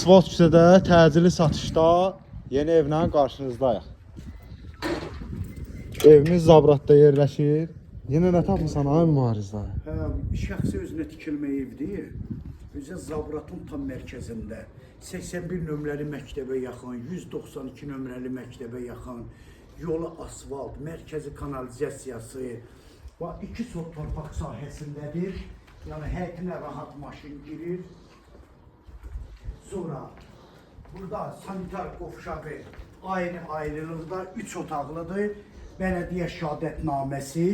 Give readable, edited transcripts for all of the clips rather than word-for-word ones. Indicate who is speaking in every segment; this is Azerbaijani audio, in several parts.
Speaker 1: Asfalt küçədə təcili satışda yeni evlə qarşınızdayıq. Evimiz Zabratda yerləşir. Yenə nə tapırsan ay mübarizdə?
Speaker 2: Şəxsi özünə tikilmə evdir. Özə Zabratın tam mərkəzində 81 nömrəli məktəbə yaxın, 192 nömrəli məktəbə yaxın, yolu asfalt, mərkəzi kanalizasiyası, 2 sot torpaq sahəsindədir. Yəni həyətinə rahat maşın girir. Sonra burada sanitar qovşağı ayrılıqda 3 otaqlıdır. Bələdiyyə şəhadətnaməsi.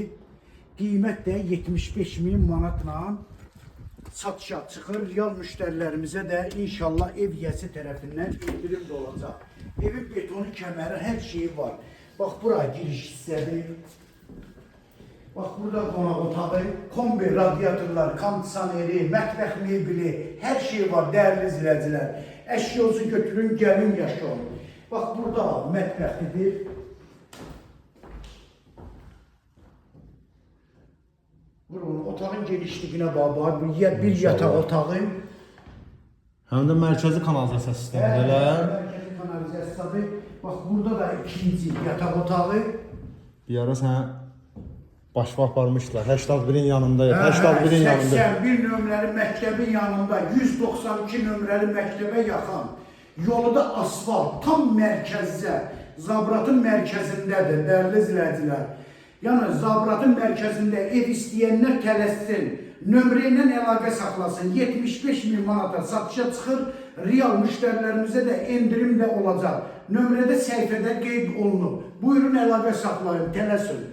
Speaker 2: Qiymət də 75.000 manatla satışa çıxır. Real müştərilərimizə də inşallah ev yiyəsi tərəfindən indirim də olacaq. Evin betonu, kəməri, hər şeyi var. Bax, bura giriş hissədir. Bax, burada qonaq otağı, kombi, radiatorlar, kondisioneri, mətbəx mebili, hər şey var, dəyərli izləyicilər. Əşyozu götürün, gəlin yaşayın. Bax, burada mətbəxidir. Bunun otağın genişliyinə bax, bir yataq otağı.
Speaker 1: Həm də mərkəzi kanalizasiya sistemidir, elə?
Speaker 2: Mərkəzi kanalizasiyadır. Bax, burada da ikinci yataq otağı.
Speaker 1: Bir ara sənə başva aparmışlar. 81-in yanında, 81-in yanında.
Speaker 2: 81 nömrəli məktəbin yanında, 192 nömrəli məktəbə yaxın. Yolu da asfalt, tam mərkəzdə, Zabratın mərkəzindədir, dəyərli izləyicilər. Yəni, Zabratın mərkəzində ev istəyənlər tələssin, nömrə ilə əlaqə saxlasın, 75.000 manata satışa çıxır, real müştərilərimizə də endirim də olacaq. Nömrədə səhifədə qeyd olunub. Buyurun əlaqə saxlayın, tələsin.